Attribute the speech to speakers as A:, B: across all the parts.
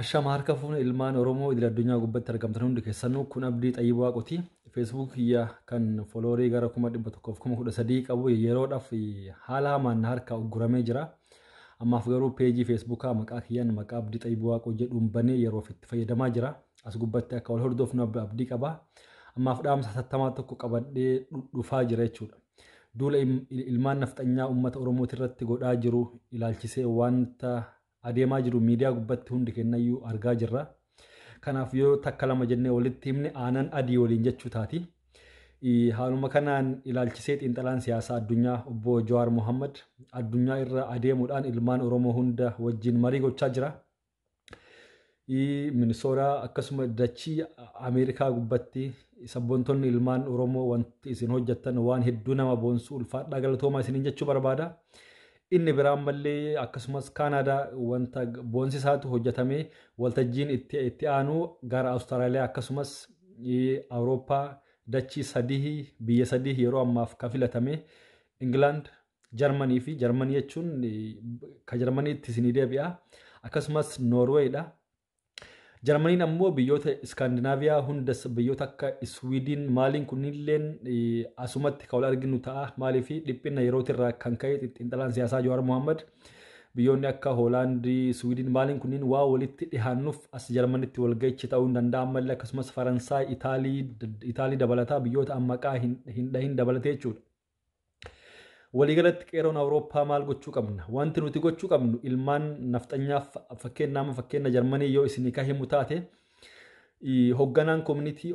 A: Ashama harka fuuna ilmaan Oromoo idil addunyaa gubbatti argamtan hundi keessanuu kun abdii xayyibaa waaqoti. Facebook kiyya kan foloorii gara 113 qabu yeroodhaaf haala hamaan harka ugguramee jira. Ammaaf garuu peejii Facebookaa maqaa kiyyaan maqaa abdii xayyibaa waaqoo jedhuun banee yeroof itti fayyadamaa jira. As gubbatti akka wal hordofnu abdii qaba. Ammaaf dhaamsa sattamaa tokko qabadhee dhufaa jira jechuudha. Duula ilmaan nafxanyaa uummata Oromoo irratti godhaa jiru ilaalchisee wanta adeemaa jiru miidiyaa gubbatti hundi kennayyuu argaa jirra. Kanaaf yoo takka lama jennee walitti himne aanan adii waliin jechuu taati. Haaluma kanaan ilaalchisee xiinxalaan siyaasaa addunyaa obbo Jawaar Mohammad addunyaa irra adeemuudhaan ilmaan Oromoo hunda wajjin marii gochaa jira. Minisootaa akkasuma dachii Ameerikaa gubbatti sabboontonni ilmaan Oromoo wanti isin hojjettan waan hedduu nama boonsu ulfaadhaa galatoomaa isiniin jechuu barbaada. Inni biraan mallee akkasumas Kaanaadaa wanta boonsisaatu hojjetamee waltajjiin itti aanu gara Awustiraaliyaa akkasumas Awurooppaa dachii sadii biyya sadii yeroo ammaaf kafilatame Ingilaand, Jarmanii fi Jarmanii jechuun ka Jarmaniitti isinii deebi'a akkasumas Noorweeyidha. Jarmaniin ammoo biyyoota Iskaandinaaviyaa hundas biyyoota akka Swiidin maaliin kunilleen asumatti kan wal arginu ta'a. Maaliif dhiphina yerootirraa kan ka'e xiinxalaan siyaasaa Jawaar Mohammad biyyoonni akka Hoolaandii, Swiidin maaliin kunniin waa walitti dhihaannuuf as Jarmanitti walga'ichi ta'uu hin danda'an malee akkasumas Faransaay, Itaalii dabalataa biyyoota maqaa hin dabalatee jechuudha. Waliigalatti qeeroon Awurooppaa maal gochuu qabna? Wanti nuti gochuu qabnu ilmaan nafxanyaaf fakkeenya Jarmanii yoo isinii ka himu taate hoogganaan koomunitii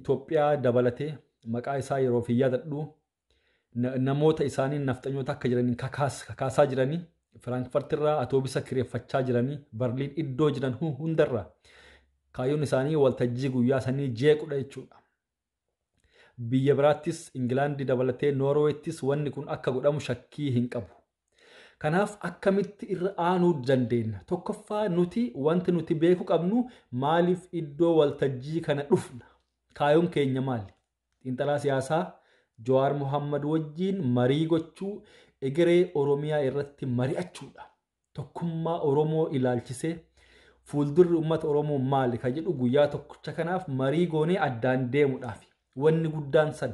A: Itoophiyaa dabalatee maqaa isaa yeroof yaadadhu namoota isaanii nafxanyoota akka jiranii kakaasaa jiranii Firaankfartirraa atoobisa kireeffachaa jiranii Barliin iddoo jiran hundarraa kaayyoon isaanii waltajjii guyyaa sanii jeequdha jechuudha. Biyya biraattis Ingilaandii dabalatee Noorweettis wanni kun akka godhamu shakkii hin qabu. Kanaaf akkamitti irra aanuu dandeenya? Tokkoffaa nuti wanti nuti beeku qabnu maaliif iddoo waltajjii kana dhufna? Kaayyoon keenya maali? Xiinxalaa siyaasaa Jawaar Mohammad wajjiin marii gochuu egeree Oromiyaa irratti mari'achuudha. Tokkummaa Oromoo ilaalchisee fuuldurri uummata Oromoo maali ka jedhu guyyaa tokkicha kanaaf marii goonee addaan deemuudhaafi. Wanni guddaan san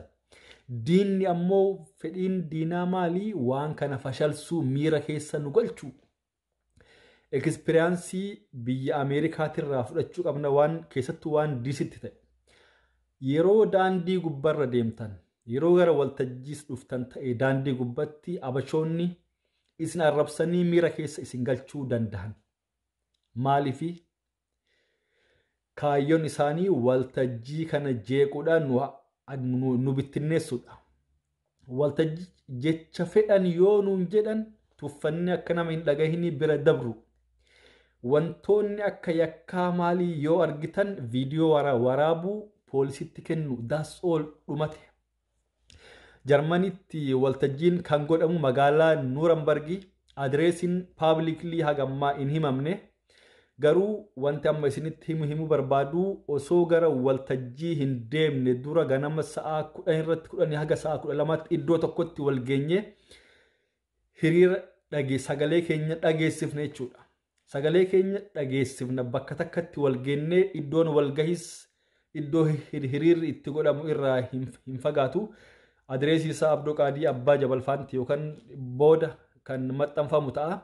A: diinni ammoo fedhiin diinaa maalii waan kana fashalsuu miira keessa nu galchuu ekspiriyaansii biyya Ameerikaatirraa fudhachuu qabna waan keessattuu waan diisitti ta'e yeroo daandii gubbarra deemtan yeroo gara waltajjiis dhuftan ta'e daandii gubbatti abashoonni isin arrabsanii miira keessa isin galchuu danda'an maaliifi kaayyoon isaanii waltajjii kana jeequudhaan nu bittinneessuudha. Waltajjii jecha fedhan yoo nuun jedhan tuffannee akka nama hin dhagahini bira dabru. Wantoonni akka yakkaa maalii yoo argitan viidiyoo waraabuu poolisitti kennu that's all dhumate. Jarmanitti waltajjiin kan godhamu magaalaa Nuurambargii adreesiin paabliklii hagammaa hin himamne. Garuu wanti amma isinitti himu barbaadu osoo gara waltajjii hin deemne dura ganama sa'a 10 irratti 10 haga sa'a 12tti iddoo tokkotti wal geenye hiriira sagalee keenya dhageessifne jechuudha. Sagalee keenya dhageessifna bakka takkatti wal geennee iddoon walgahis iddoo hiriirri itti godhamu irraa hin fagaatu. Adreesii isaa Abdoo Qaadii Abbaa Jabalfaanti yookaan booda kan maxxanfamu ta'a.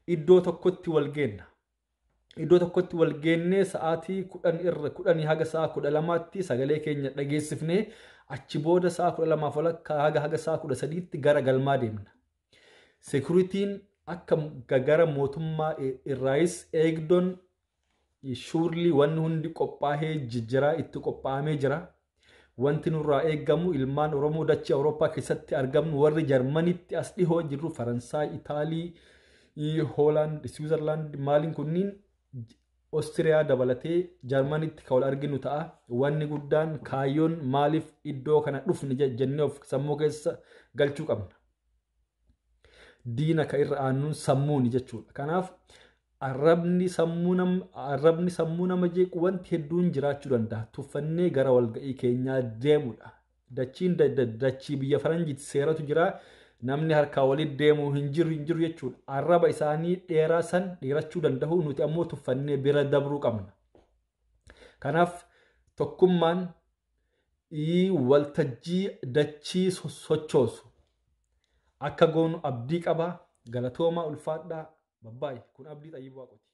A: Iddoo tokkotti wal geenna. Iddoo tokkotti wal geennee sa'aatii 10 haga sa'a 12tti sagalee keenya dhageessifnee achi booda sa'a 12 haga sa'a 13tti gara galmaa deemna. Sekuritiin akka gara mootummaa irraayis eegdoon shuurlii wanni hundi qophaa'ee jijjiraa itti qophaa'amee jira. Wanti nurraa eeggamu ilmaan Oromoo dachee Awurooppaa keessatti argamnu warri Jarmanitti as dhihoo jirru Faransaay, Itaalii, Hoolaand, Swiizerlaand maaliin kunniin Oostiriyaa dabalatee Jarmanitti kan wal arginu ta'a. Wanni guddaan kaayyoon maaliif iddoo kana dhufne jennee of sammuu keessa galchuu qabna. Diina ka irra aannuun sammuuni jechuudha. Kanaaf arrabni sammuu nama jeequ wanti hedduun jiraachuu danda'a. Tuffannee gara walga'ii keenyaa deemudha. Dachiin dachii biyya faranjiitti seeratu jira. namni harkaa walitti deemu hin jiru jechuudha. Arraba isaanii dheeraa san dheerachuu danda'u nuti ammoo tuffannee bira dabruu qabna. Kanaaf tokkummaan waltajjii dachii sochoosu akka goonu abdii qaba. Galatooma ulfaadhaa. Babbaay kun abdii Xayyibuu Waaqooti.